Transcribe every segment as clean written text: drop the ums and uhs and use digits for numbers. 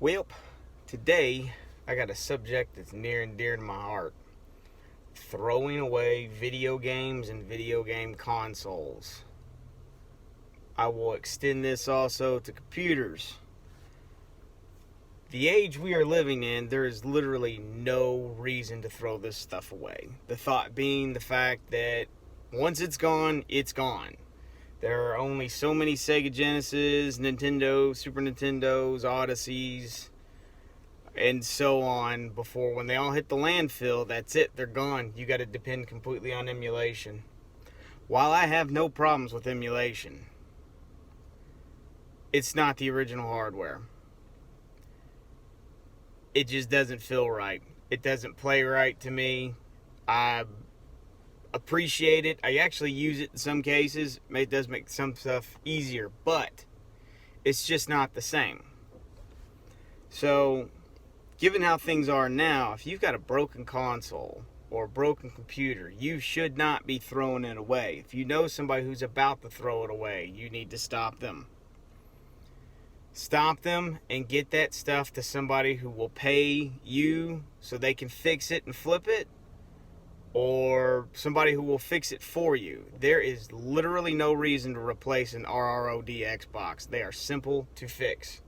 Well, today I got a subject that's near and dear to my heart: throwing away video games and video game consoles. I will extend this also to computers. The age we are living in, there is literally no reason to throw this stuff away. The thought being the fact that once it's gone, it's gone. There are only so many Sega Genesis, Nintendo, Super Nintendos, Odysseys, and so on before when they all hit the landfill. That's it, they're gone. You got to depend completely on emulation. While I have no problems with emulation, it's not the original hardware. It just doesn't feel right. It doesn't play right to me. I appreciate it. I actually use it in some cases. It does make some stuff easier, but it's just not the same. So, given how things are now, if you've got a broken console or a broken computer, you should not be throwing it away. If you know somebody who's about to throw it away, you need to stop them. Stop them and get that stuff to somebody who will pay you so they can fix it and flip it, or somebody who will fix it for you. There is literally no reason to replace an RROD Xbox. They are simple to fix.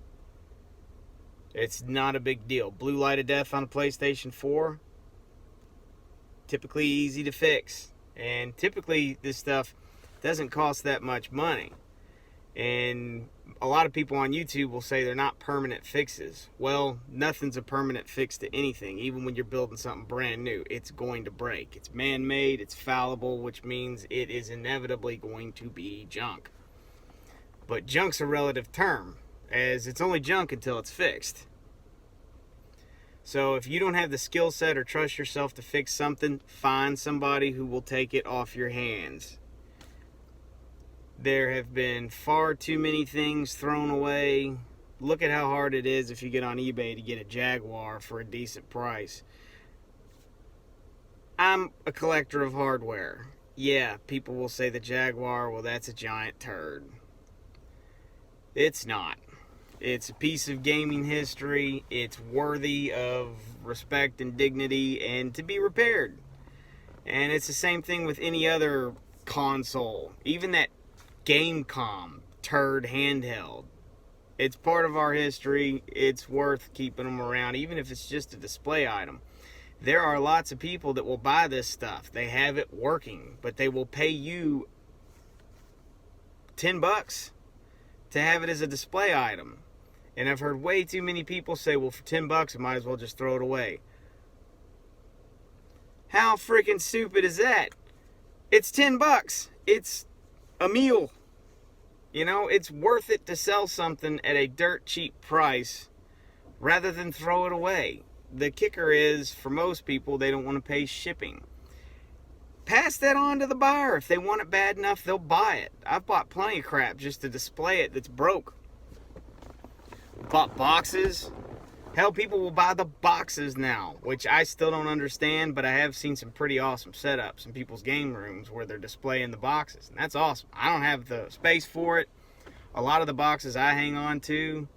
It's not a big deal. Blue light of death on a PlayStation 4, typically easy to fix. And typically this stuff doesn't cost that much money. And a lot of people on YouTube will say they're not permanent fixes. Well, nothing's a permanent fix to anything. Even when you're building something brand new, it's going to break. It's man-made, it's fallible, which means it is inevitably going to be junk. But junk's a relative term, as it's only junk until it's fixed. So if you don't have the skill set or trust yourself to fix something, find somebody who will take it off your hands. There have been far too many things thrown away. Look at how hard it is if you get on eBay to get a Jaguar for a decent price. I'm a collector of hardware. Yeah, people will say the Jaguar, well, that's a giant turd. It's not. It's a piece of gaming history. It's worthy of respect and dignity and to be repaired. And it's the same thing with any other console. Even that Gamecom turd handheld. It's part of our history. It's worth keeping them around, even if it's just a display item. There are lots of people that will buy this stuff. They have it working, but they will pay you $10 to have it as a display item. And I've heard way too many people say, well, for $10, I might as well just throw it away. How freaking stupid is that? It's $10. It's a meal. You know, it's worth it to sell something at a dirt cheap price rather than throw it away. The kicker is, for most people, they don't want to pay shipping. Pass that on to the buyer. If they want it bad enough, they'll buy it. I've bought plenty of crap just to display it that's broke. Bought boxes. Hell, people will buy the boxes now, which I still don't understand, but I have seen some pretty awesome setups in people's game rooms where they're displaying the boxes, and that's awesome. I don't have the space for it. A lot of the boxes I hang on to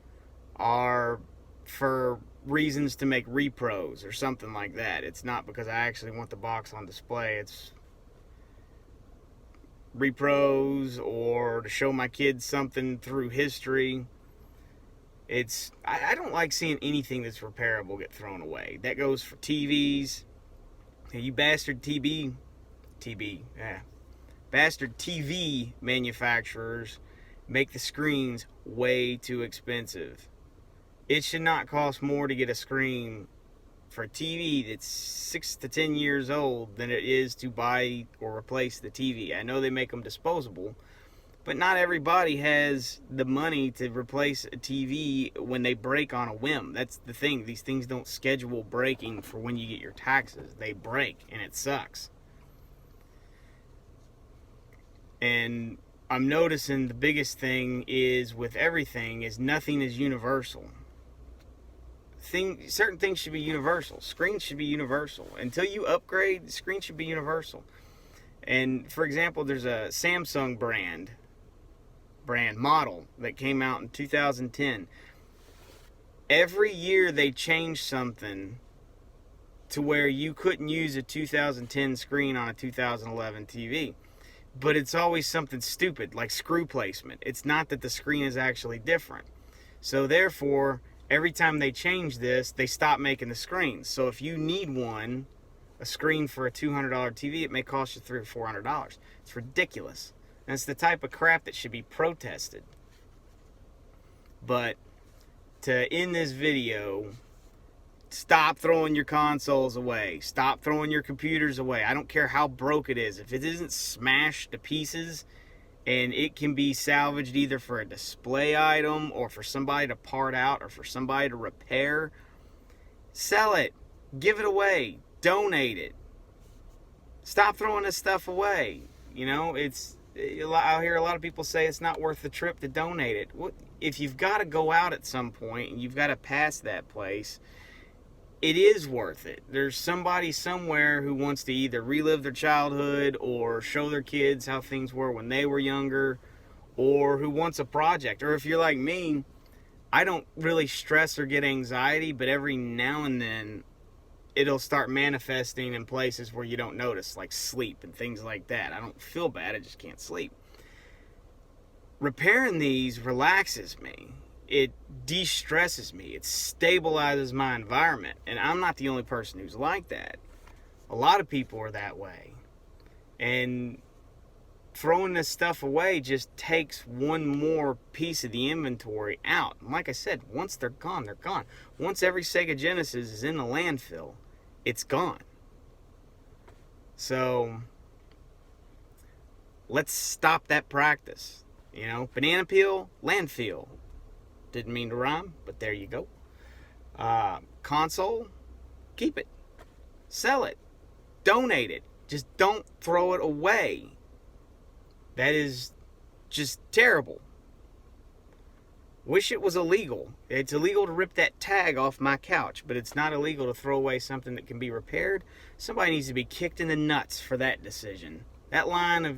are for reasons to make repros or something like that. It's not because I actually want the box on display. It's repros or to show my kids something through history. I don't like seeing anything that's repairable get thrown away. That goes for TVs. You bastard bastard TV manufacturers make the screens way too expensive. It should not cost more to get a screen for a TV that's 6 to 10 years old than it is to buy or replace the TV. I know they make them disposable, but not everybody has the money to replace a TV when they break on a whim. That's the thing. These things don't schedule breaking for when you get your taxes. They break, and it sucks. And I'm noticing the biggest thing is with everything is nothing is universal. Certain things should be universal. Screens should be universal. Until you upgrade, the screen should be universal. And for example, there's a Samsung brand model that came out in 2010. every year they change something to where you couldn't use a 2010 screen on a 2011 TV. But it's always something stupid, like screw placement. It's not that the screen is actually different. So therefore, every time they change this, they stop making the screens. So if you need one, a screen for a $200 TV, it may cost you $300 or $400. It's ridiculous. And it's the type of crap that should be protested. But to end this video, stop throwing your consoles away. Stop throwing your computers away. I don't care how broke it is. If it isn't smashed to pieces and it can be salvaged either for a display item or for somebody to part out or for somebody to repair, sell it. Give it away. Donate it. Stop throwing this stuff away. You know, I hear a lot of people say it's not worth the trip to donate it. If you've got to go out at some point and you've got to pass that place, it is worth it. There's somebody somewhere who wants to either relive their childhood or show their kids how things were when they were younger, or who wants a project. Or if you're like me, I don't really stress or get anxiety, but every now and then it'll start manifesting in places where you don't notice, like sleep and things like that. I don't feel bad, I just can't sleep. Repairing these relaxes me. It de-stresses me. It stabilizes my environment. And I'm not the only person who's like that. A lot of people are that way. And throwing this stuff away just takes one more piece of the inventory out. And like I said, once they're gone, they're gone. Once every Sega Genesis is in the landfill, it's gone. So let's stop that practice. You know, banana peel, landfill. Didn't mean to rhyme, but there you go. Console, keep it. Sell it. Donate it. Just don't throw it away. That is just terrible. Wish it was illegal. It's illegal to rip that tag off my couch, but it's not illegal to throw away something that can be repaired. Somebody needs to be kicked in the nuts for that decision. That line of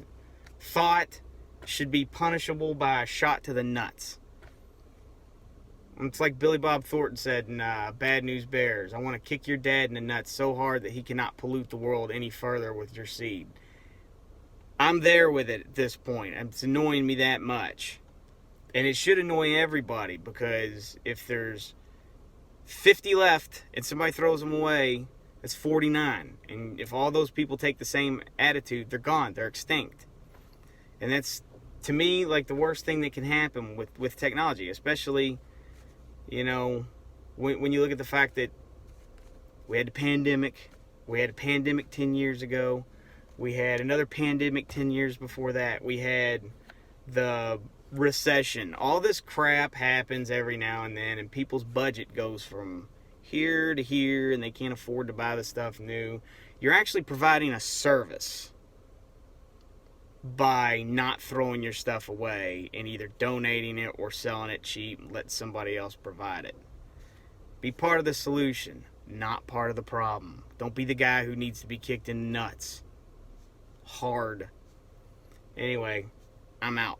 thought should be punishable by a shot to the nuts. It's like Billy Bob Thornton said in Bad News Bears. I want to kick your dad in the nuts so hard that he cannot pollute the world any further with your seed. I'm there with it at this point. It's annoying me that much. And it should annoy everybody, because if there's 50 left and somebody throws them away, that's 49. And if all those people take the same attitude, they're gone. They're extinct. And that's, to me, like the worst thing that can happen with technology, especially, you know, when you look at the fact that we had the pandemic. We had a pandemic 10 years ago. We had another pandemic 10 years before that. We had the recession. All this crap happens every now and then, and people's budget goes from here to here, and they can't afford to buy the stuff new. You're actually providing a service by not throwing your stuff away and either donating it or selling it cheap and let somebody else provide it. Be part of the solution, not part of the problem. Don't be the guy who needs to be kicked in the nuts hard. Anyway, I'm out.